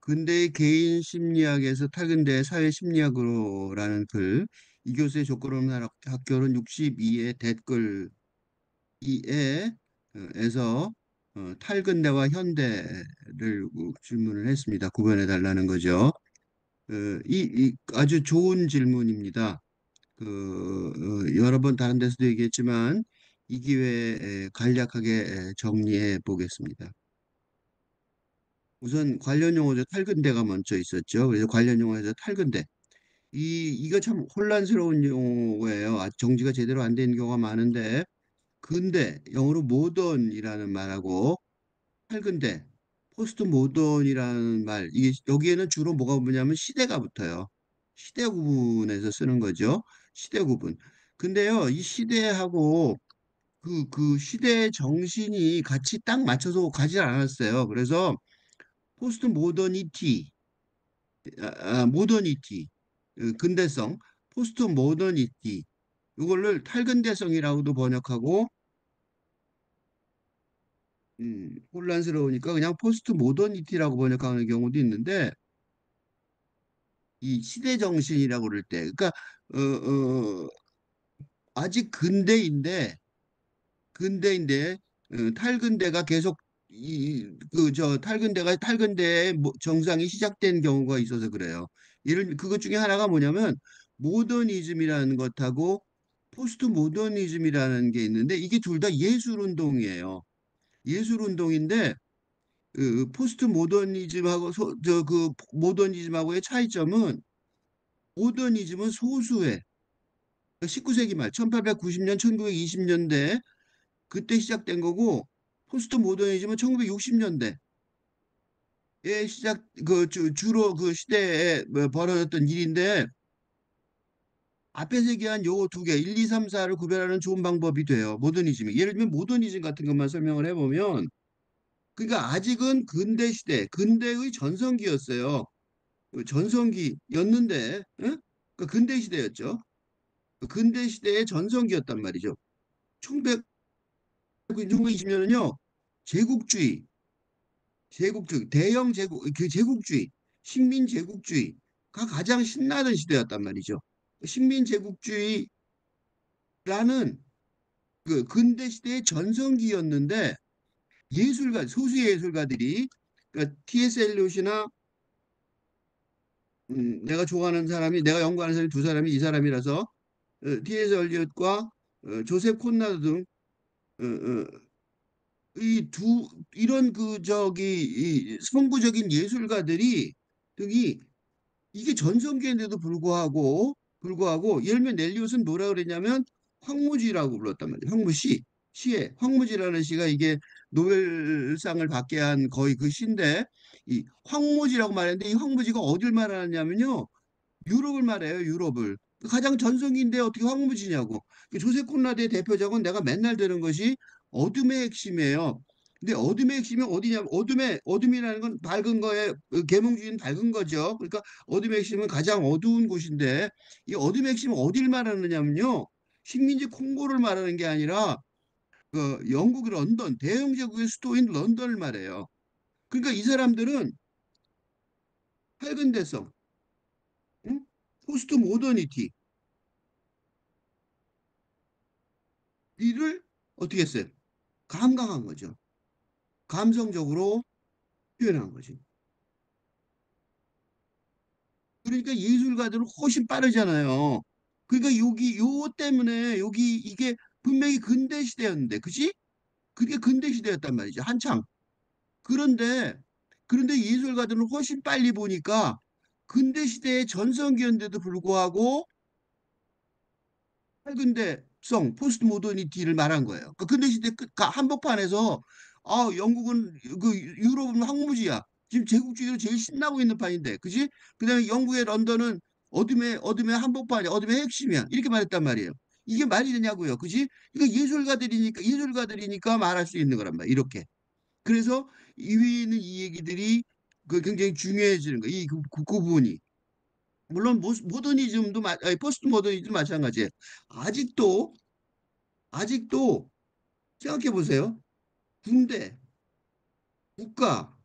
근대의 개인 심리학에서 탈근대 사회 심리학으로라는 글, 이 교수의 조건 없는 학교는 62의 댓글 이에 에서 탈근대와 현대를 질문을 했습니다. 구분해 달라는 거죠. 이 아주 좋은 질문입니다. 여러 번 다른 데서도 얘기했지만 이 기회에 간략하게 정리해 보겠습니다. 우선 관련 용어죠. 탈근대가 먼저 있었죠. 그래서 관련 용어에서 탈근대. 이거 참 혼란스러운 용어예요. 아직 정지가 제대로 안 된 경우가 많은데, 근대, 영어로 모던이라는 말하고, 탈근대, 포스트 모던이라는 말, 이게 여기에는 주로 뭐가 붙냐면 시대가 붙어요. 시대 구분에서 쓰는 거죠. 시대 구분. 근데요, 이 시대하고 그 시대의 정신이 같이 딱 맞춰서 가지 않았어요. 그래서 포스트 모더니티, 모더니티, 근대성, 포스트 모더니티, 이거를 탈근대성이라고도 번역하고, 혼란스러우니까 그냥 포스트 모더니티라고 번역하는 경우도 있는데, 이 시대 정신이라고 그럴 때, 그러니까 아직 근대인데 탈근대가 계속 탈근대가 탈근대의 정상이 시작된 경우가 있어서 그래요. 그것 중에 하나가 뭐냐면 모더니즘이라는 것하고 포스트 모더니즘이라는 게 있는데 이게 둘 다 예술 운동이에요. 예술 운동인데 포스트 모더니즘하고 그 모더니즘하고의 차이점은 모더니즘은 소수의 19세기 말 1890년 1920년대 그때 시작된 거고 포스트 모더니즘은 1960년대에 시작 주로 그 시대에 뭐 벌어졌던 일인데 앞에서 얘기한 요 두 개, 1, 2, 3, 4를 구별하는 좋은 방법이 돼요. 모더니즘이. 예를 들면 모더니즘 같은 것만 설명을 해보면 그러니까 아직은 근대 시대, 근대의 전성기였어요. 그 전성기였는데, 응? 그 근대 시대였죠. 그 근대 시대의 전성기였단 말이죠. 1920년은요, 제국주의, 대영 제국, 그 제국주의, 식민 제국주의가 가장 신나던 시대였단 말이죠. 식민 제국주의라는 그 근대 시대의 전성기였는데 소수 예술가들이 그러니까 T.S. 엘리ot이나 내가 좋아하는 사람이 내가 연구하는 사람이 두 사람이 이 사람이라서 T.S. 엘리ot과 조셉 콘라드 등 어, 어, 이런 이 선구적인 예술가들이 등이 이게 전성기인데도 불구하고 예를 들면 넬리웃은 뭐라 그랬냐면 황무지라고 불렀단 말이에요. 시에 황무지라는 시가 이게 노벨상을 받게 한 거의 그 시인데 이 황무지라고 말했는데 이 황무지가 어딜 말하냐면요. 유럽을 말해요. 유럽을. 가장 전성기인데 어떻게 황무지냐고. 조세 콘라드의 대표작은 내가 맨날 들은 것이 어둠의 핵심이에요. 근데 어둠의 핵심이 어디냐면 어둠이라는 건 밝은 거에 계몽주의는 밝은 거죠. 그러니까 어둠의 핵심은 가장 어두운 곳인데 이 어둠의 핵심은 어디를 말하느냐면요. 식민지 콩고를 말하는 게 아니라 그 영국 런던 대영 제국의 수도인 런던을 말해요. 그러니까 이 사람들은 밝은대성, 응? 포스트 모더니티 이를 어떻게 했어요? 감강한 거죠. 감성적으로 표현한 거지. 그러니까 예술가들은 훨씬 빠르잖아요. 그러니까 요 때문에 이게 분명히 근대 시대였는데, 그지? 그게 근대 시대였단 말이죠. 한창. 그런데, 그런데 예술가들은 훨씬 빨리 보니까 근대 시대의 전성기였는데도 불구하고 근대성, 포스트 모더니티를 말한 거예요. 그 근대 시대 한복판에서 영국은 유럽은 황무지야. 지금 제국주의로 제일 신나고 있는 판인데, 그지? 그다음에 영국의 런던은 어둠의 한복판이야, 어둠의 핵심이야. 이렇게 말했단 말이에요. 이게 말이 되냐고요, 그지? 이거 예술가들이니까 말할 수 있는 거란 말이야. 이렇게. 그래서 이 위에 있는 이 얘기들이 굉장히 중요해지는 거예요. 그 부분이. 물론 포스트 모더니즘도 마찬가지예요. 아직도 아직도 생각해 보세요. 군대, 국가,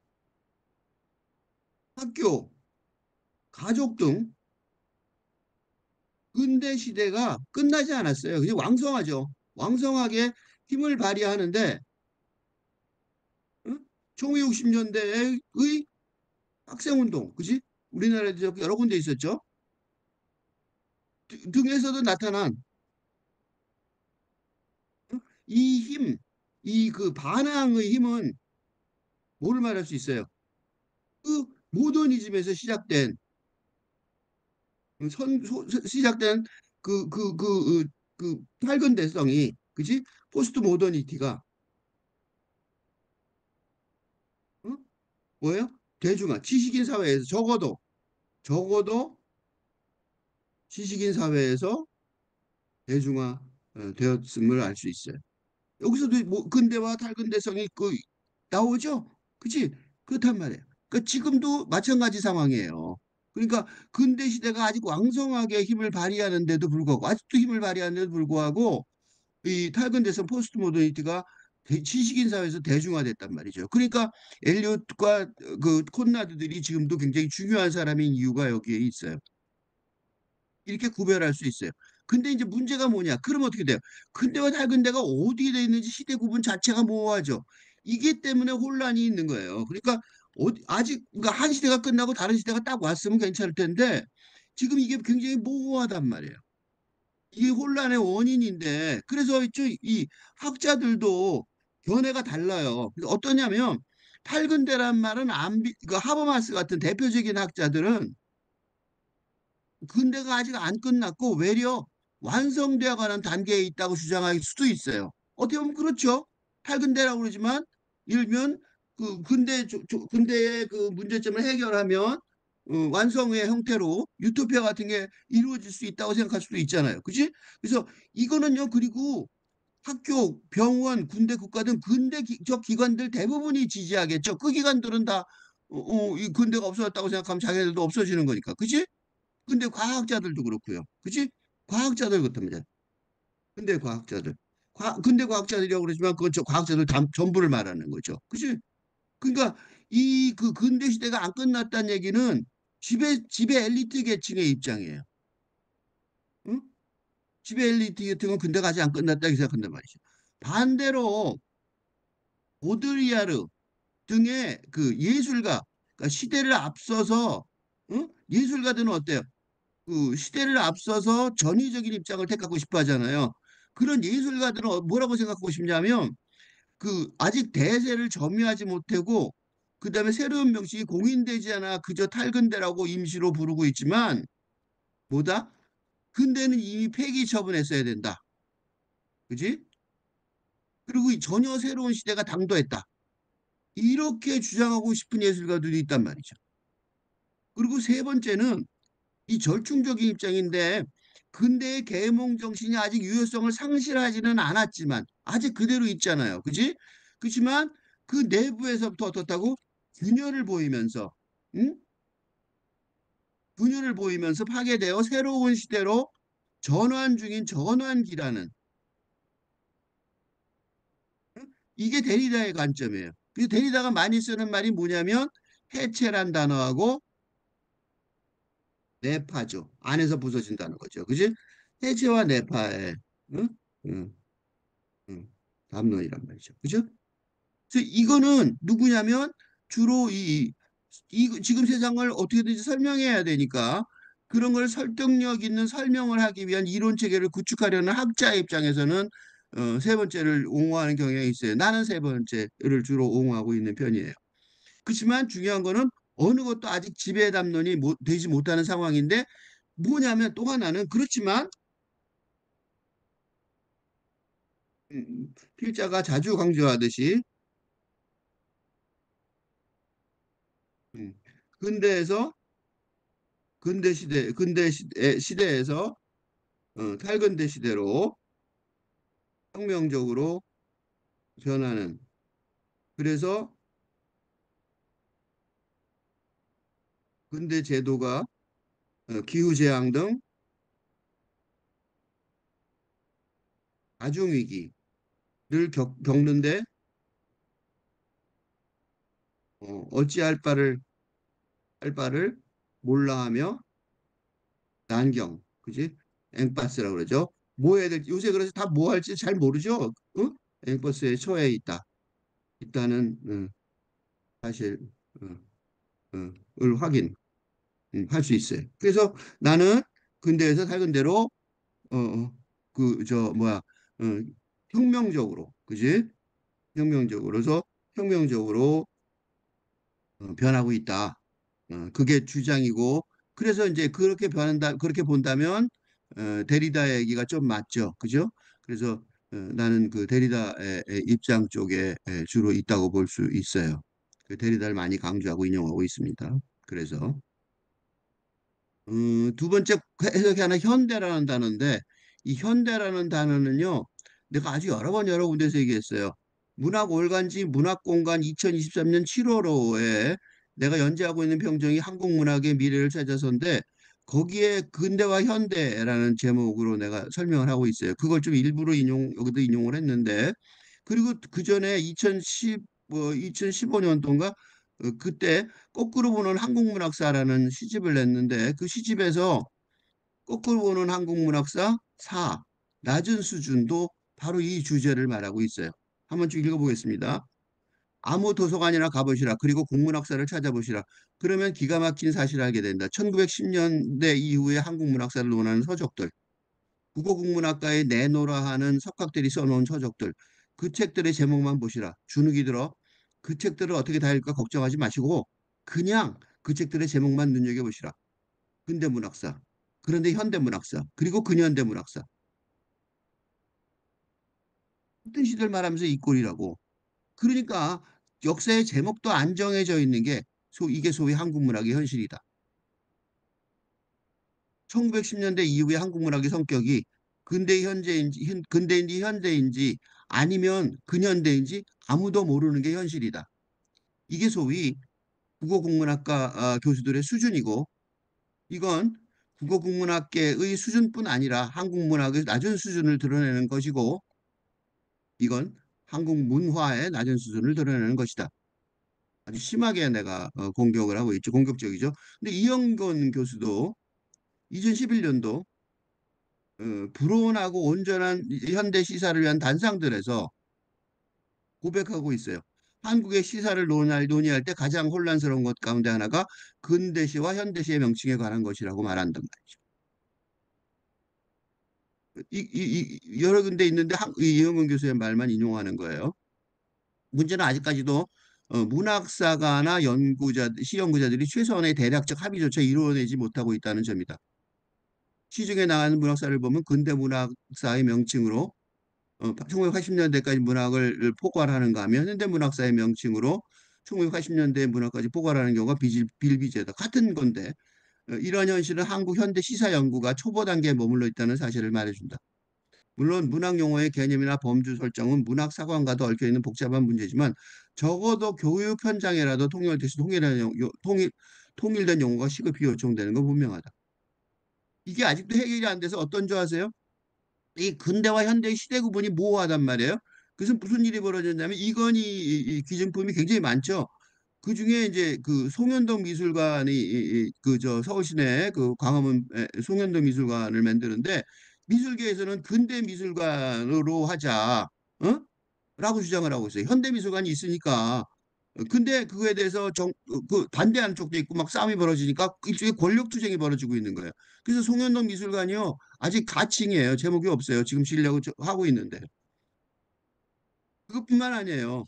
학교, 가족 등 근대 시대가 끝나지 않았어요. 그냥 왕성하죠. 왕성하게 힘을 발휘하는데 응? 1960년대의 학생운동, 그지? 우리나라에도 여러 군데 있었죠. 등에서도 나타난 이 힘, 이 그 반항의 힘은 뭐를 말할 수 있어요? 그 모더니즘에서 시작된 시작된 그 탈근대성이 그지? 포스트 모더니티가 어? 뭐예요? 대중화, 지식인 사회에서 적어도 지식인 사회에서 대중화 되었음을 알 수 있어요. 여기서도 뭐 근대와 탈근대성이 나오죠? 그치? 그렇단 말이에요. 그러니까 지금도 마찬가지 상황이에요. 그러니까 근대 시대가 아직 왕성하게 힘을 발휘하는데도 불구하고 아직도 힘을 발휘하는데도 불구하고 이 탈근대성 포스트 모더니티가 지식인 사회에서 대중화됐단 말이죠. 그러니까 엘리ot과 그 콘라드들이 지금도 굉장히 중요한 사람인 이유가 여기에 있어요. 이렇게 구별할 수 있어요. 근데 이제 문제가 뭐냐? 그럼 어떻게 돼요? 근대와 탈근대가 어디에 돼 있는지 시대 구분 자체가 모호하죠. 이게 때문에 혼란이 있는 거예요. 그러니까 아직 그러니까 한 시대가 끝나고 다른 시대가 딱 왔으면 괜찮을 텐데 지금 이게 굉장히 모호하단 말이에요. 이게 혼란의 원인인데 그래서 이 학자들도 견해가 달라요. 그래서 어떠냐면 탈근대란 말은 그 하버마스 같은 대표적인 학자들은 근대가 아직 안 끝났고 외려 완성되어 가는 단계에 있다고 주장할 수도 있어요. 어떻게 보면 그렇죠. 탈근대라고 그러지만 일면 그 근대의 그 문제점을 해결하면 완성의 형태로 유토피아 같은 게 이루어질 수 있다고 생각할 수도 있잖아요. 그지? 그래서 이거는요. 그리고 학교, 병원, 군대, 국가 등 근대적 기관들 대부분이 지지하겠죠. 그 기관들은 다 이 근대가 없어졌다고 생각하면 자기네들도 없어지는 거니까. 그지? 근데 과학자들도 그렇고요. 그치? 과학자들 그렇답니다. 근데 과학자들. 근데 과학자들이라고 그러지만 그건 과학자들 전부를 말하는 거죠. 그치? 그러니까 이 그 근대 시대가 안 끝났다는 얘기는 지배 엘리트 계층의 입장이에요. 응? 지배 엘리트 계층은 근대가 아직 안 끝났다 고 생각한단 말이죠. 반대로 보드리아르 등의 그 예술가, 그러니까 시대를 앞서서 예술가들은 어때요? 그 시대를 앞서서 전위적인 입장을 택하고 싶어 하잖아요. 그런 예술가들은 뭐라고 생각하고 싶냐면 그 아직 대세를 점유하지 못하고 그다음에 새로운 명식이 공인되지 않아 그저 탈근대라고 임시로 부르고 있지만 뭐다? 근대는 이미 폐기 처분했어야 된다. 그지? 그리고 전혀 새로운 시대가 당도했다. 이렇게 주장하고 싶은 예술가들이 있단 말이죠. 그리고 세 번째는 이 절충적인 입장인데 근대의 계몽 정신이 아직 유효성을 상실하지는 않았지만 아직 그대로 있잖아요. 그지? 그렇지만 그 내부에서부터 어떻다고 균열을 보이면서 응? 균열을 보이면서 파괴되어 새로운 시대로 전환 중인 전환기라는 이게 데리다의 관점이에요. 그 데리다가 많이 쓰는 말이 뭐냐면 해체란 단어하고 내파죠. 안에서 부서진다는 거죠. 그지? 해체와 내파의 응? 응. 담론이란 말이죠. 그죠? 그래서 이거는 누구냐면 주로 지금 세상을 어떻게든지 설명해야 되니까 그런 걸 설득력 있는 설명을 하기 위한 이론 체계를 구축하려는 학자의 입장에서는 세 번째를 옹호하는 경향이 있어요. 나는 세 번째를 주로 옹호하고 있는 편이에요. 그렇지만 중요한 거는 어느 것도 아직 지배 담론이 되지 못하는 상황인데 뭐냐면 또 하나는 그렇지만 필자가 자주 강조하듯이 음, 근대에서 시대에서 탈근대 시대로 혁명적으로 변하는 그래서 근대 제도가 기후 재앙 등 가중 위기를 겪는데 어찌할 바를 할 바를 몰라 하며 난경, 그지? 앵빠스라고 그러죠. 뭐 해야 될지 요새 그래서 다 뭐 할지 잘 모르죠. 어? 앵버스에 처해 있다는 사실 어, 을 확인 할 수 있어요. 그래서 나는 근대에서 살은 대로 그 저 뭐야 어, 혁명적으로 그지? 혁명적으로서 혁명적으로 변하고 있다. 그게 주장이고 그래서 이제 그렇게 변한다 그렇게 본다면 데리다의 얘기가 좀 맞죠, 그죠? 그래서 나는 그 데리다의 입장 쪽에 주로 있다고 볼 수 있어요. 그 데리다를 많이 강조하고 인용하고 있습니다. 그래서 두 번째 해석이 하나 현대라는 단어인데 이 현대라는 단어는요 내가 아주 여러 번 여러 군데서 얘기했어요. 문학 월간지 문학공간 2023년 7월호에 내가 연재하고 있는 평정이 한국 문학의 미래를 찾아서인데 거기에 근대와 현대라는 제목으로 내가 설명을 하고 있어요. 그걸 좀 일부러 여기도 인용을 했는데 그리고 그 전에 2015년도인가 그때 거꾸로 보는 한국문학사라는 시집을 냈는데 그 시집에서 거꾸로 보는 한국문학사 4 낮은 수준도 바로 이 주제를 말하고 있어요. 한번 쭉 읽어보겠습니다. 아무 도서관이나 가보시라. 그리고 국문학사를 찾아보시라. 그러면 기가 막힌 사실을 알게 된다. 1910년대 이후에 한국문학사를 논하는 서적들, 국어국문학과에 내노라 하는 석학들이 써놓은 서적들, 그 책들의 제목만 보시라. 주눅이 들어 그 책들을 어떻게 다 읽을까 걱정하지 마시고 그냥 그 책들의 제목만 눈여겨보시라. 근대문학사, 그런데 현대문학사, 그리고 근현대문학사. 어떤 시대를 말하면서 이 꼴이라고. 그러니까 역사의 제목도 안 정해져 있는 게 이게 소위 한국문학의 현실이다. 1910년대 이후의 한국문학의 성격이 근대인지 현대인지 아니면 근현대인지 아무도 모르는 게 현실이다. 이게 소위 국어국문학과 교수들의 수준이고 이건 국어국문학계의 수준뿐 아니라 한국문학의 낮은 수준을 드러내는 것이고 이건 한국 문화의 낮은 수준을 드러내는 것이다. 아주 심하게 내가 공격을 하고 있죠. 공격적이죠. 근데 이영건 교수도 2011년도 불온하고 온전한 현대 시사를 위한 단상들에서 고백하고 있어요. 한국의 시사를 논의할 때 가장 혼란스러운 것 가운데 하나가 근대시와 현대시의 명칭에 관한 것이라고 말한단 말이죠. 여러 군데 있는데 이영근 교수의 말만 인용하는 거예요. 문제는 아직까지도 문학사가나 시연구자들이 최소한의 대략적 합의조차 이루어내지 못하고 있다는 점이다. 시중에 나가는 문학사를 보면 근대 문학사의 명칭으로 1980년대까지 문학을 포괄하는가 하면 현대문학사의 명칭으로 1980년대 문학까지 포괄하는 경우가 빌비재다. 같은 건데 이러한 현실은 한국 현대 시사 연구가 초보 단계에 머물러 있다는 사실을 말해준다. 물론 문학 용어의 개념이나 범주 설정은 문학 사관과도 얽혀 있는 복잡한 문제지만 적어도 교육 현장에라도 통일된 용어가 시급히 요청되는 건 분명하다. 이게 아직도 해결이 안 돼서 어떤 줄 아세요? 이 근대와 현대의 시대 구분이 모호하단 말이에요. 그래서 무슨 일이 벌어졌냐면 이건희 기증품이 굉장히 많죠. 그 중에 이제 그 송현동 미술관이 그 저 서울시내 그 광화문 송현동 미술관을 만드는데 미술계에서는 근대 미술관으로 하자, 라고 주장을 하고 있어요. 현대 미술관이 있으니까. 근데 그거에 대해서 그 반대하는 쪽도 있고 막 싸움이 벌어지니까 일종의 권력 투쟁이 벌어지고 있는 거예요. 그래서 송현동 미술관이요 아직 가칭이에요. 제목이 없어요. 지금 지으려고 하고 있는데 그것뿐만 아니에요.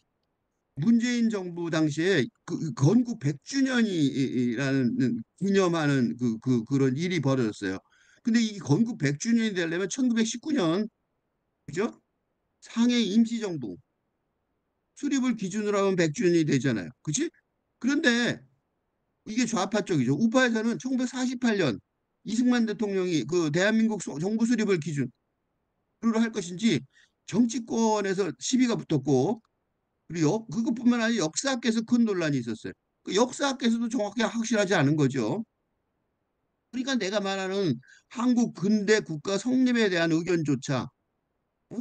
문재인 정부 당시에 그 건국 100주년이라는 기념하는 그런 일이 벌어졌어요. 근데 이 건국 100주년이 되려면 1919년 그죠? 상해 임시정부 수립을 기준으로 하면 100주년이 되잖아요. 그치? 그런데 이게 좌파 쪽이죠. 우파에서는 1948년 이승만 대통령이 그 대한민국 정부 수립을 기준으로 할 것인지 정치권에서 시비가 붙었고 그리고 그것뿐만 아니라 역사학계에서 큰 논란이 있었어요. 그 역사학계에서도 정확히 확실하지 않은 거죠. 그러니까 내가 말하는 한국 근대 국가 성립에 대한 의견조차 어?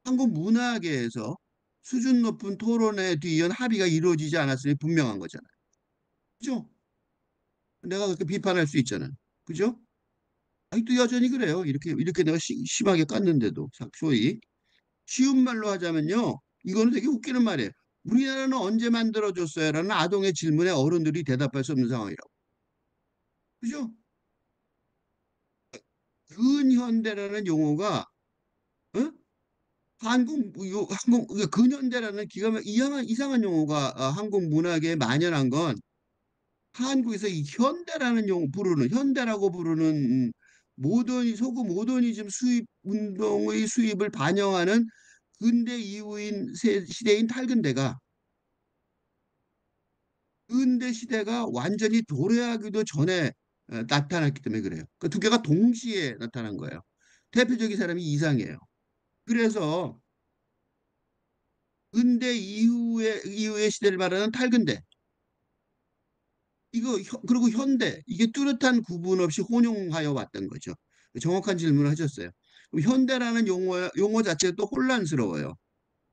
한국 문화계에서 수준 높은 토론에 뒤이은 합의가 이루어지지 않았으니 분명한 거잖아요. 그죠? 내가 그렇게 비판할 수 있잖아. 그죠? 아직도 여전히 그래요. 이렇게 내가 심하게 깠는데도 소위 쉬운 말로 하자면요. 이거는 되게 웃기는 말이에요. 우리나라는 언제 만들어졌어요? 라는 아동의 질문에 어른들이 대답할 수 없는 상황이라고. 그죠? 근현대라는 용어가 어? 근현대라는 기가 막 이상한 용어가 한국 문학에 만연한 건 한국에서 이 현대라는 용어 부르는 현대라고 부르는 소구 모더니즘 수입 운동의 수입을 반영하는 근대 이후인 시대인 탈근대가 근대 시대가 완전히 도래하기도 전에 나타났기 때문에 그래요. 그 두 개가 동시에 나타난 거예요. 대표적인 사람이 이상해요. 그래서 근대 이후의 시대를 말하는 탈근대. 그리고 현대 이게 뚜렷한 구분 없이 혼용하여 왔던 거죠. 정확한 질문을 하셨어요. 현대라는 용어 자체가 또 혼란스러워요.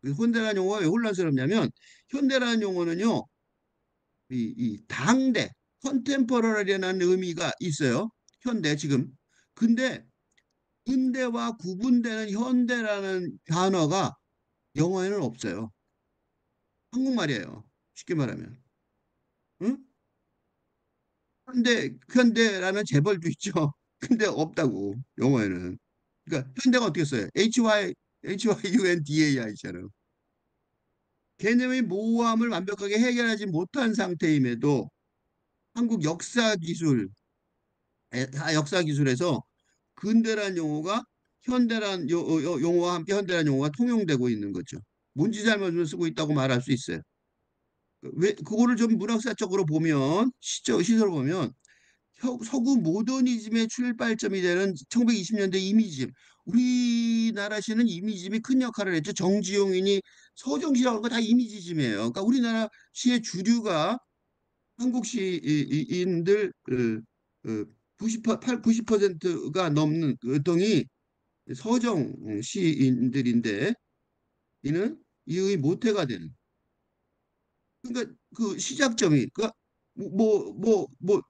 현대라는 용어가 왜 혼란스럽냐면 현대라는 용어는요, 이 당대, 컨템퍼러리라는 의미가 있어요. 현대 지금. 근데 근대와 구분되는 현대라는 단어가 영어에는 없어요. 한국말이에요. 쉽게 말하면. 응? 현대라는 재벌도 있죠. 근데 없다고 영어에는. 그러니까 현대가 어떻게 써요? HYUNDAI잖아요. 개념의 모호함을 완벽하게 해결하지 못한 상태임에도 한국 역사 기술에서 근대란 용어가 용어와 함께 현대란 용어가 통용되고 있는 거죠. 뭔지 잘못을 쓰고 있다고 말할 수 있어요. 왜 그거를 좀 문학사적으로 보면 시설을 보면 서구 모더니즘의 출발점이 되는 1920년대 이미지즘. 우리나라 시는 이미지즘이 큰 역할을 했죠. 정지용이니 서정시라고 하는 거 다 이미지즘이에요. 그러니까 우리나라 시의 주류가 한국 시인들 90%가 넘는 동이 서정 시인들인데 이는 이의 모태가 되는. 그러니까 그 시작점이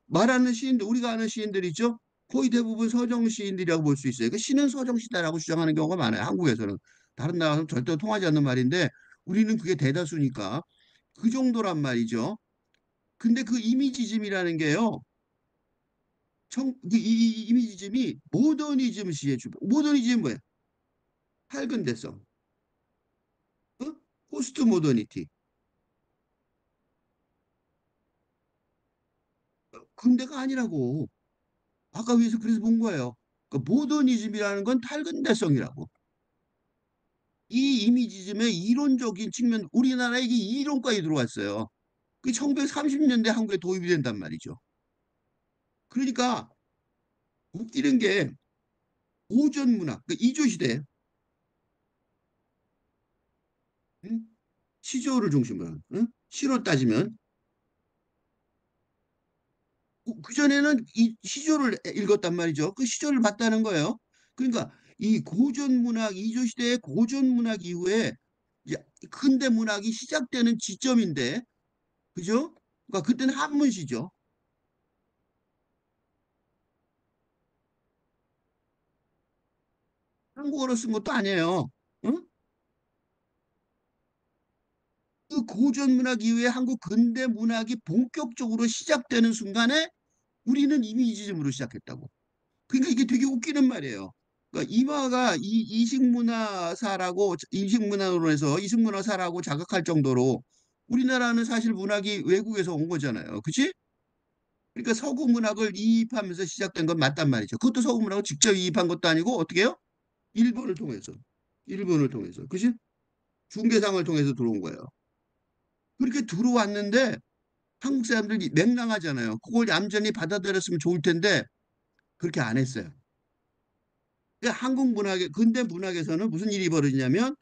말하는 시인들 우리가 아는 시인들 있죠. 거의 대부분 서정 시인들이라고 볼 수 있어요. 그 시는 서정 시다라고 주장하는 경우가 많아요. 한국에서는 다른 나라는 절대 통하지 않는 말인데 우리는 그게 대다수니까 그 정도란 말이죠. 근데 그 이미지즘이라는 게요. 이 이미지즘이 모더니즘 시의 모더니즘 뭐예요? 할근대성, 어? 포스트 모더니티. 근대가 아니라고. 아까 위에서 그래서 본 거예요. 그 모더니즘이라는 건 탈근대성이라고. 이 이미지즘의 이론적인 측면, 우리나라에 이게 이론까지 들어왔어요. 그 1930년대 한국에 도입이 된단 말이죠. 그러니까 웃기는 게 고전 문학, 그 이조 시대, 응? 시조를 중심으로 한, 응? 시로 따지면 그전에는 이 시조를 읽었단 말이죠. 그 시조를 봤다는 거예요. 그러니까 이 고전 문학, 이조 시대의 고전 문학 이후에 이제 근대 문학이 시작되는 지점인데, 그죠? 그러니까 그때는 한문시죠. 한국어로 쓴 것도 아니에요. 응? 그 고전 문학 이후에 한국 근대 문학이 본격적으로 시작되는 순간에 우리는 이미지즘으로 시작했다고. 그러니까 이게 되게 웃기는 말이에요. 그러니까 이마가 이식문화론에서 이식문화사라고 자각할 정도로 우리나라는 사실 문학이 외국에서 온 거잖아요. 그치? 그러니까 서구 문학을 이입하면서 시작된 건 맞단 말이죠. 그것도 서구 문학을 직접 이입한 것도 아니고 어떻게 해요? 일본을 통해서. 일본을 통해서. 그치? 중개상을 통해서 들어온 거예요. 그렇게 들어왔는데 한국 사람들이 맹랑하잖아요. 그걸 얌전히 받아들였으면 좋을 텐데 그렇게 안 했어요. 그러니까 근대 문학에서는 무슨 일이 벌어지냐면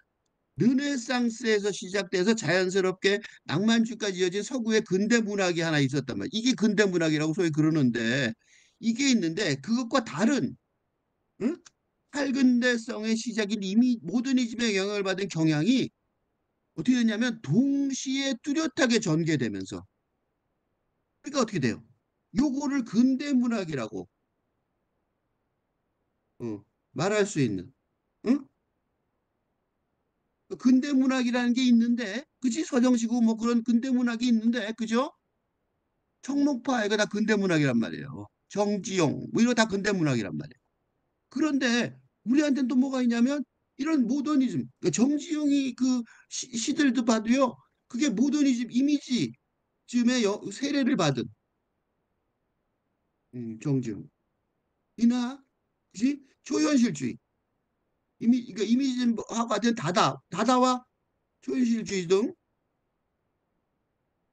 르네상스에서 시작돼서 자연스럽게 낭만주의까지 이어진 서구의 근대 문학이 하나 있었단 말이에요. 이게 근대 문학이라고 소위 그러는데 이게 있는데 그것과 다른 응? 탈근대성의 시작인 이미 모더니즘의 영향을 받은 경향이 어떻게 되냐면 동시에 뚜렷하게 전개되면서 그러니까 어떻게 돼요? 요거를 근대 문학이라고 말할 수 있는, 응? 근대 문학이라는 게 있는데, 그지? 서정시고 뭐 그런 근대 문학이 있는데, 그죠? 청록파 이거 다 근대 문학이란 말이에요. 정지용 뭐 이거 다 근대 문학이란 말이에요. 그런데 우리한테는 또 뭐가 있냐면 이런 모더니즘, 그러니까 정지용이 그 시들도 봐도요, 그게 모더니즘 이미지즘의 세례를 받은 정지용 이나 그지? 초현실주의 그러니까 이미지즘하고 같은 다다와 초현실주의 등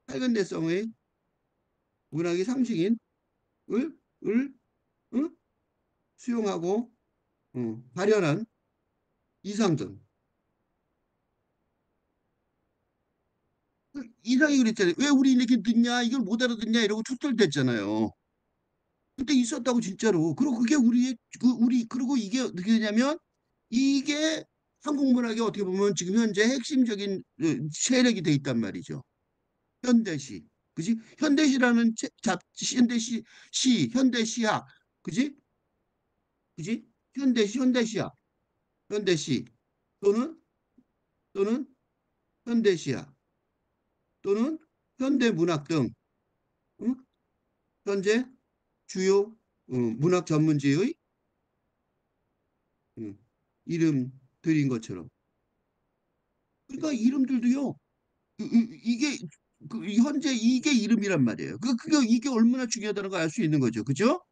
빨간대성의 문학의 상징인 을, 을, 응? 수용하고 발현한 이상전. 이상이 그랬잖아요. 왜 우리 이렇게 듣냐, 이걸 못 알아듣냐 이러고 투덜댔잖아요. 그때 있었다고 진짜로. 그리고 그게 그리고 이게 어떻게 되냐면 이게 한국 문학의 어떻게 보면 지금 현재 핵심적인 세력이 돼 있단 말이죠. 현대시. 그지? 현대시라는 현대시학. 그지? 그지? 현대시학. 현대시 또는 또는 현대시학 또는 현대문학 등 응? 현재 주요 문학 전문지의 이름들인 것처럼. 그러니까 이름들도요. 이게 현재 이게 이름이란 말이에요. 이게 얼마나 중요하다는 걸 알 수 있는 거죠. 그죠?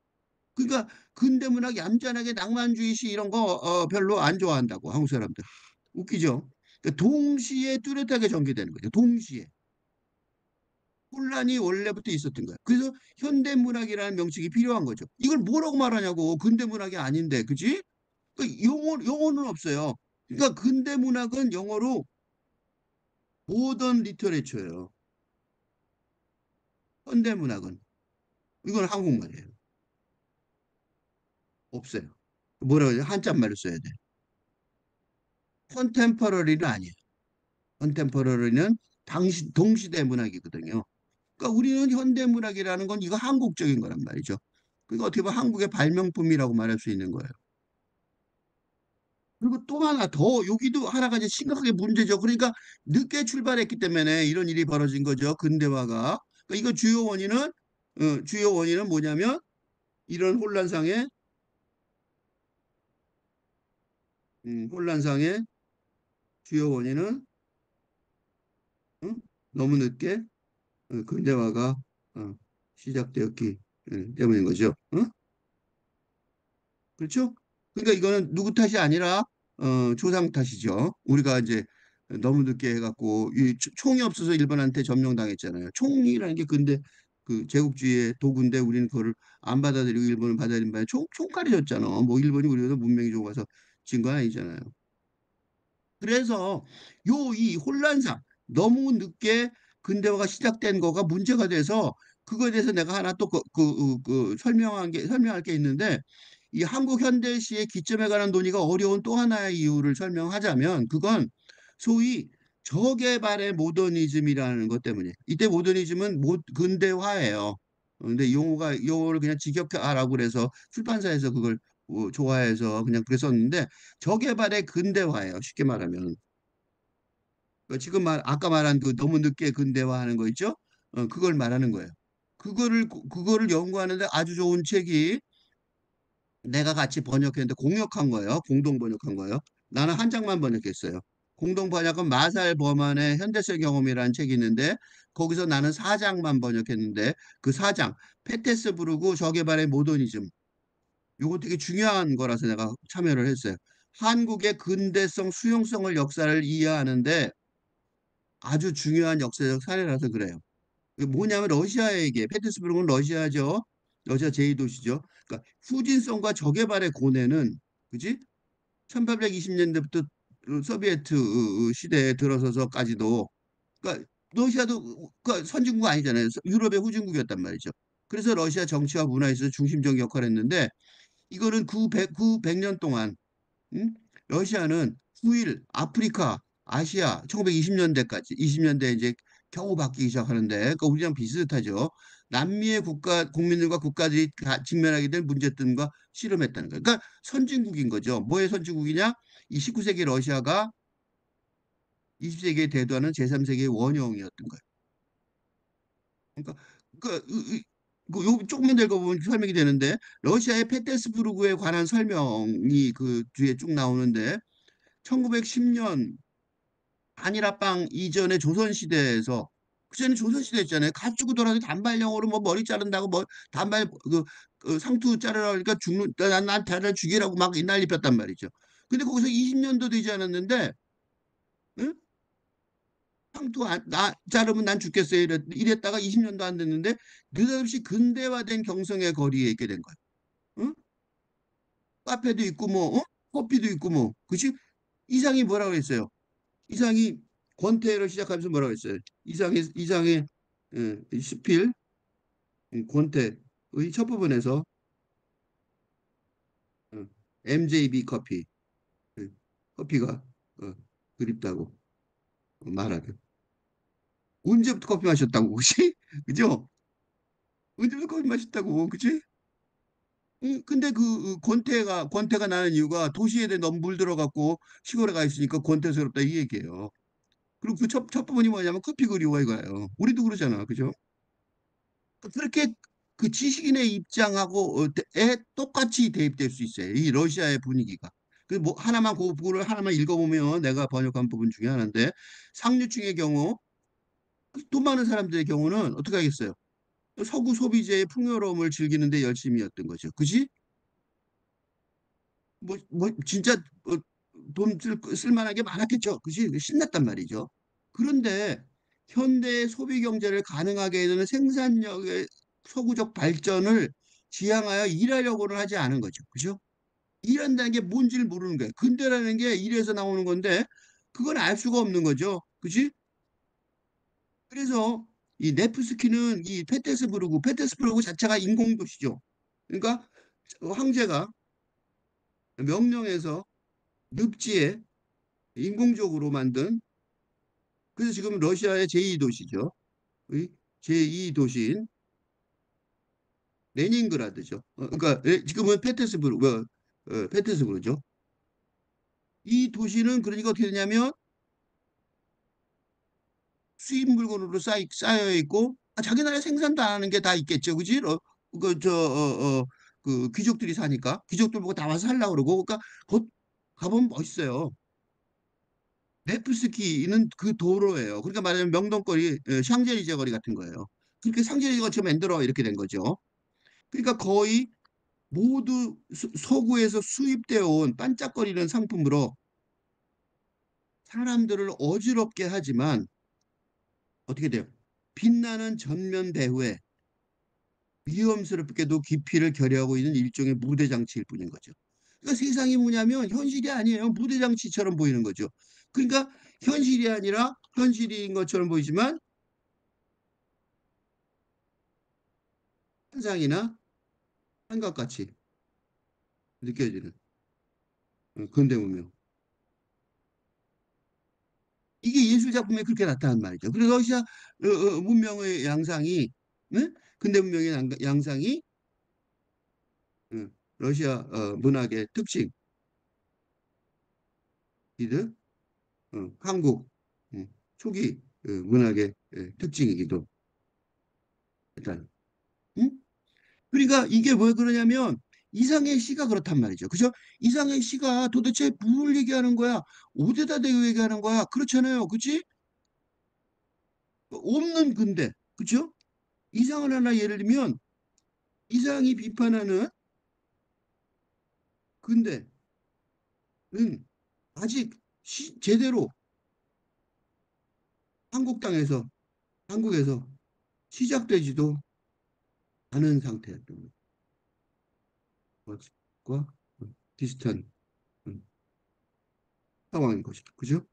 그러니까 근대문학 얌전하게 낭만주의 시 이런 거 별로 안 좋아한다고 한국 사람들. 웃기죠? 그러니까 동시에 뚜렷하게 전개되는 거죠. 동시에. 혼란이 원래부터 있었던 거야. 그래서 현대문학이라는 명칭이 필요한 거죠. 이걸 뭐라고 말하냐고. 근대문학이 아닌데, 그지? 영어는 없어요. 그러니까 근대문학은 영어로 모던 리터레처예요. 현대문학은. 이건 한국말이에요. 없어요. 뭐라고 해야 돼? 한자말로 써야 돼. 컨템퍼러리는 아니에요. 컨템퍼러리는 동시대 문학이거든요. 그러니까 우리는 현대문학이라는 건 이거 한국적인 거란 말이죠. 그러니까 어떻게 보면 한국의 발명품이라고 말할 수 있는 거예요. 그리고 또 하나 더 여기도 하나가 이제 심각하게 문제죠. 그러니까 늦게 출발했기 때문에 이런 일이 벌어진 거죠. 근대화가. 그러니까 이거 주요 원인은 뭐냐면 이런 혼란상의 주요 원인은 응? 너무 늦게 근대화가 어, 시작되었기 때문인 거죠. 응? 그렇죠? 그러니까 이거는 누구 탓이 아니라 조상 탓이죠. 우리가 이제 너무 늦게 해갖고 이 총이 없어서 일본한테 점령당했잖아요. 총이라는 게 근데 그 제국주의의 도구인데 우리는 그거를 안 받아들이고 일본은 받아들인 바에 총칼이 졌잖아. 뭐 일본이 우리보다 문명이 좋아서 진 건 아니잖아요. 그래서 이 혼란상 너무 늦게 근대화가 시작된 거가 문제가 돼서 그거에 대해서 내가 하나 또 설명할 게 있는데 이 한국 현대시의 기점에 관한 논의가 어려운 또 하나의 이유를 설명하자면 그건 소위 저개발의 모더니즘이라는 것 때문에 이때 모더니즘은 근대화예요. 근데 용어를 그냥 직역하라고 그래서 출판사에서 그걸 좋아해서 그냥 그랬었는데 저개발의 근대화예요. 쉽게 말하면. 지금 아까 말한 그 너무 늦게 근대화하는 거 있죠? 그걸 말하는 거예요. 그거를 연구하는데 아주 좋은 책이 내가 같이 번역했는데 공역한 거예요. 공동 번역한 거예요. 나는 한 장만 번역했어요. 공동 번역은 마살 버만의 현대사 경험이라는 책이 있는데 거기서 나는 4장만 번역했는데 그 4장 페테스부르크 저개발의 모더니즘 요거 되게 중요한 거라서 내가 참여를 했어요. 한국의 근대성 수용성을 역사를 이해하는데 아주 중요한 역사적 사례라서 그래요. 이게 뭐냐면 러시아에게 페테스부르크는 러시아죠. 러시아 제2도시죠. 그러니까 후진성과 저개발의 고뇌는 그지? 1820년대부터 소비에트 시대에 들어서서까지도 그러니까 러시아도 그러니까 선진국 아니잖아요. 유럽의 후진국이었단 말이죠. 그래서 러시아 정치와 문화에서 중심적 역할을 했는데 이거는 900년 동안 러시아는 후일, 아프리카, 아시아 1920년대까지 20년대 이제 겨우 바뀌기 시작하는데 그러니까 우리랑 비슷하죠. 남미의 국민들과 국가들이 직면하게 될 문제점과 씨름했다는 거예요. 그러니까 선진국인 거죠. 뭐의 선진국이냐? 이 19세기 러시아가 20세기에 대두하는 제3세계의 원형이었던 거예요. 그러니까 요 조금만 더 읽어보면 설명이 되는데 러시아의 페테스부르크에 관한 설명이 그 뒤에 쭉 나오는데 1910년 한일합방 이전의 조선시대에서 그전에 조선시대였잖아요. 가지고 돌아서 단발령으로 뭐 머리 자른다고 뭐 단발 상투 자르라 그러니까 죽는 난 다를 죽이라고 막 난리 폈단 말이죠. 근데 거기서 20년도 되지 않았는데 응? 상투 자르면 난 죽겠어요. 이랬다가 20년도 안 됐는데 느닷없이 근대화된 경성의 거리에 있게 된 거예요. 응? 카페도 있고 뭐 커피도 있고 뭐 그치? 이상이 뭐라고 했어요? 이상이 권태를 시작하면서 뭐라고 했어요? 이상의 시필 권태의 첫 부분에서 MJB 커피 커피가 어, 그립다고 말하죠. 언제부터 커피 마셨다고 그치? 그죠? 언제부터 커피 마셨다고 그치? 근데 권태가 나는 이유가 도시에 너무 물들어갖고 시골에 가 있으니까 권태스럽다 이 얘기예요. 그리고 그 첫 부분이 뭐냐면 커피 그리워 이거예요. 우리도 그러잖아. 그죠? 그렇게 그 지식인의 입장하고 에 똑같이 대입될 수 있어요. 이 러시아의 분위기가. 그 뭐 하나만 그 부분을 하나만 읽어보면 내가 번역한 부분 중에 하나인데 상류층의 경우 돈 많은 사람들의 경우는 어떻게 하겠어요? 서구 소비재의 풍요로움을 즐기는데 열심이었던 거죠. 그지? 뭐 진짜 돈 쓸만한 게 많았겠죠. 그지? 신났단 말이죠. 그런데 현대 소비 경제를 가능하게 되는 생산력의 서구적 발전을 지향하여 일하려고는 하지 않은 거죠. 그죠? 일한다는 게 뭔지를 모르는 거예요. 근대라는 게 일에서 나오는 건데 그건 알 수가 없는 거죠. 그지? 그래서 이 네프스키는 이 페테스부르크 자체가 인공도시죠. 그러니까 황제가 명령해서 늪지에 인공적으로 만든 그래서 지금 러시아의 제2도시죠. 제2도시인 레닌그라드죠. 그러니까 지금은 페테스부르죠. 이 도시는 그러니까 어떻게 되냐면 수입 물건으로 쌓여 있고 자기 나라에 생산도 안 하는 게 다 있겠죠, 그지? 그 귀족들이 사니까 귀족들 보고 다 와서 살라 그러고 그러니까 곧 가보면 멋있어요. 네프스키는 그 도로예요. 그러니까 말하자면 명동거리, 샹젤리제 거리 같은 거예요. 그렇게 샹젤리제 거리처럼 만들어 이렇게 된 거죠. 그러니까 거의 모두 서구에서 수입되어 온 반짝거리는 상품으로 사람들을 어지럽게 하지만 어떻게 돼요? 빛나는 전면 배후에 위험스럽게도 깊이를 결여하고 있는 일종의 무대 장치일 뿐인 거죠. 그러니까 세상이 뭐냐면 현실이 아니에요. 무대 장치처럼 보이는 거죠. 그러니까 현실이 아니라 현실인 것처럼 보이지만 환상이나 한각같이 느껴지는 근대 문명. 이게 예술 작품에 그렇게 나타난 말이죠. 그래서 러시아 문명의 양상이 네? 근대 문명의 양상이 러시아 문학의 특징이듯 한국 초기 문학의 특징이기도 일단 응? 그러니까 이게 왜 그러냐면 이상의 시가 그렇단 말이죠. 그죠? 이상의 시가 도대체 뭘 얘기하는 거야? 어디다 대고 얘기하는 거야? 그렇잖아요. 그치? 없는 근대. 그죠? 이상을 하나 예를 들면 이상이 비판하는 근대는 아직 제대로 한국 땅에서 한국에서 시작되지도 않은 상태였던 것과 비슷한 음, 상황인 것이죠. 그죠?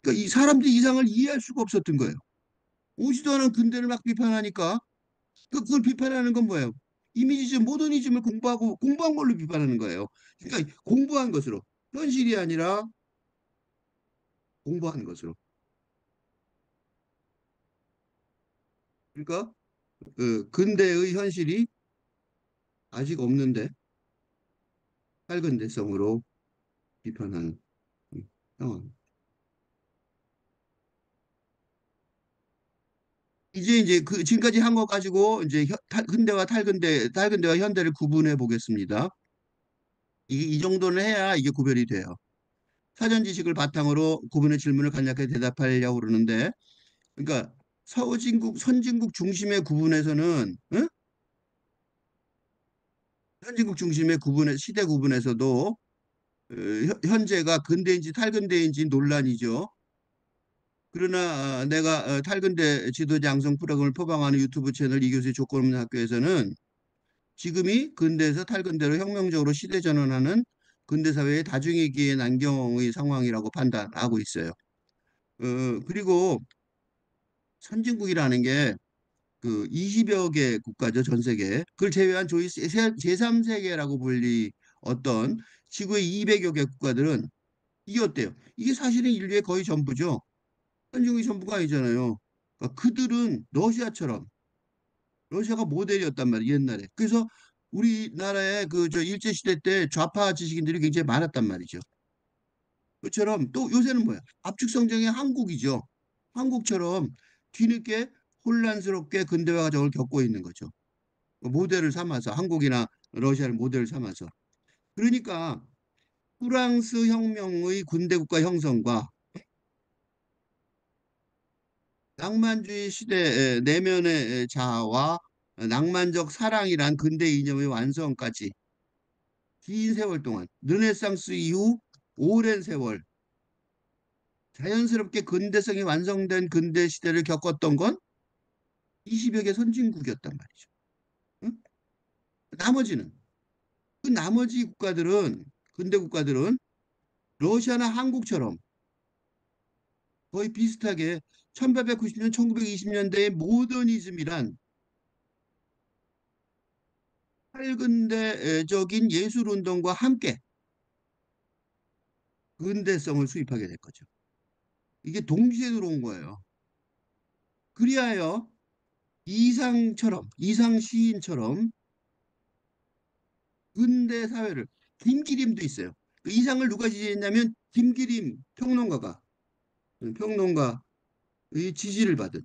그러니까 이 사람들이 이상을 이해할 수가 없었던 거예요. 오지도 않은 근대를 막 비판하니까 그걸 비판하는 건 뭐예요? 이미지즘, 모더니즘을 공부하고 공부한 걸로 비판하는 거예요. 그러니까 공부한 것으로 현실이 아니라 공부한 것으로. 그러니까 근대의 현실이 아직 없는데 탈근대성으로 비판하는 상황. 이제 그 지금까지 한 거 가지고 이제 근대와 탈근대와 현대를 구분해 보겠습니다. 이 정도는 해야 이게 구별이 돼요. 사전 지식을 바탕으로 구분의 질문을 간략하게 대답하려고 그러는데, 그러니까 선진국 중심의 구분에서는, 응? 선진국 중심의 시대 구분에서도 현재가 근대인지 탈근대인지 논란이죠. 그러나 내가 탈근대 지도자 양성 프로그램을 표방하는 유튜브 채널 이교수의 조건 없는 학교에서는 지금이 근대에서 탈근대로 혁명적으로 시대 전환하는 근대 사회의 다중이기의 난경의 상황이라고 판단하고 있어요. 그리고 선진국이라는 게 그 20여 개 국가죠, 전 세계. 그걸 제외한 제3세계라고 불리 어떤 지구의 200여 개 국가들은 이게 어때요? 이게 사실은 인류의 거의 전부죠. 선진국이 전부가 아니잖아요. 그러니까 그들은 러시아가 모델이었단 말이에요, 옛날에. 그래서 우리나라의 그 저 일제시대 때 좌파 지식인들이 굉장히 많았단 말이죠. 그처럼 또 요새는 뭐야? 압축성장의 한국이죠. 한국처럼 뒤늦게 혼란스럽게 근대화 과정을 겪고 있는 거죠. 모델을 삼아서 한국이나 러시아를 모델을 삼아서. 그러니까 프랑스 혁명의 군대국가 형성과 낭만주의 시대 내면의 자아와 낭만적 사랑이란 근대 이념의 완성까지 긴 세월 동안 르네상스 이후 오랜 세월 자연스럽게 근대성이 완성된 근대 시대를 겪었던 건 20여 개 선진국이었단 말이죠. 응? 나머지는 그 나머지 국가들은 근대 국가들은 러시아나 한국처럼 거의 비슷하게 1890년, 1920년대의 모더니즘이란 탈근대적인 예술 운동과 함께 근대성을 수입하게 될 거죠. 이게 동시에 들어온 거예요. 그리하여 이상 시인처럼 근대 사회를 김기림도 있어요. 그 이상을 누가 지지했냐면 김기림 평론가의 지지를 받은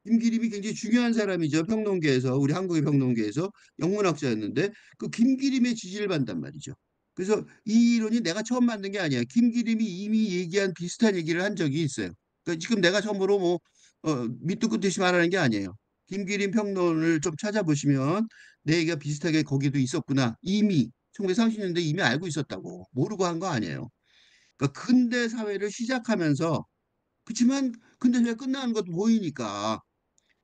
김기림이 굉장히 중요한 사람이죠. 평론계에서 우리 한국의 평론계에서 영문학자였는데 그 김기림의 지지를 받단 말이죠. 그래서 이 이론이 내가 처음 만든 게 아니야. 김기림이 이미 얘기한 비슷한 얘기를 한 적이 있어요. 그러니까 지금 내가 처음으로 뭐 밑도 끝도 없이 말하는 게 아니에요. 김기림 평론을 좀 찾아보시면 내 얘기가 비슷하게 거기도 있었구나. 이미 1930년대 이미 알고 있었다고 모르고 한 거 아니에요. 그러니까 근대 사회를 시작하면서 그렇지만 근대 사회 끝나는 것도 보이니까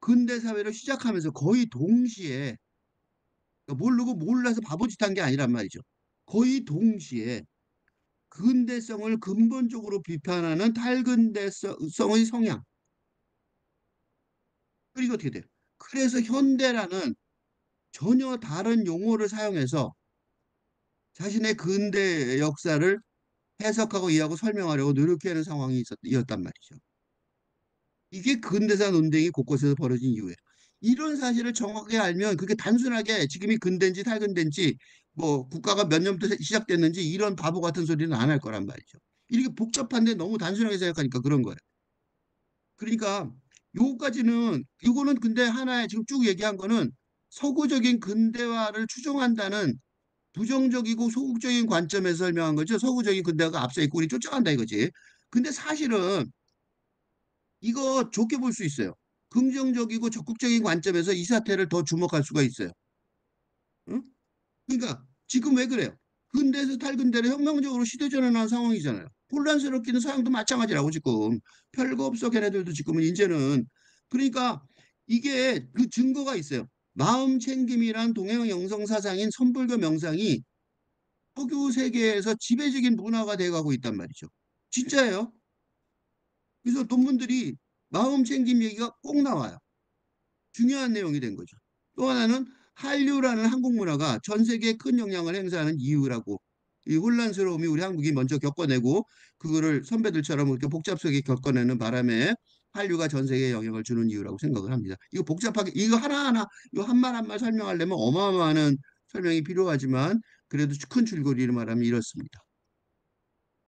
근대 사회를 시작하면서 거의 동시에 그러니까 모르고 몰라서 바보짓 한 게 아니란 말이죠. 거의 동시에 근대성을 근본적으로 비판하는 탈근대성의 성향. 그리고 어떻게 돼요? 그래서 현대라는 전혀 다른 용어를 사용해서 자신의 근대 역사를 해석하고 이해하고 설명하려고 노력하는 상황이었단 말이죠. 이게 근대사 논쟁이 곳곳에서 벌어진 이유예요. 이런 사실을 정확하게 알면 그게 단순하게 지금이 근대인지 탈근대인지 뭐 국가가 몇 년부터 시작됐는지 이런 바보 같은 소리는 안 할 거란 말이죠. 이렇게 복잡한데 너무 단순하게 생각하니까 그런 거예요. 그러니까 요거까지는 이거는 근데 하나의 지금 쭉 얘기한 거는 서구적인 근대화를 추종한다는 부정적이고 소극적인 관점에서 설명한 거죠. 서구적인 근대화가 앞서 있고 우리 쫓아간다 이거지. 근데 사실은 이거 좋게 볼 수 있어요. 긍정적이고 적극적인 관점에서 이 사태를 더 주목할 수가 있어요. 응? 그러니까 지금 왜 그래요? 근대에서 탈근대로 혁명적으로 시대 전환한 상황이잖아요. 혼란스럽기는 서양도 마찬가지라고 지금 별거 없어 걔네들도 지금은 이제는 그러니까 이게 그 증거가 있어요. 마음 챙김이란 동양 영성 사상인 선불교 명상이 석유 세계에서 지배적인 문화가 돼가고 있단 말이죠. 진짜예요. 그래서 논문들이 마음 챙김 얘기가 꼭 나와요. 중요한 내용이 된 거죠. 또 하나는 한류라는 한국 문화가 전 세계에 큰 영향을 행사하는 이유라고 이 혼란스러움이 우리 한국이 먼저 겪어내고 그거를 선배들처럼 이렇게 복잡하게 겪어내는 바람에 한류가 전 세계에 영향을 주는 이유라고 생각을 합니다. 이거 복잡하게 이거 하나하나 이거 한 말 한 말 설명하려면 어마어마한 설명이 필요하지만 그래도 큰 줄거리를 말하면 이렇습니다.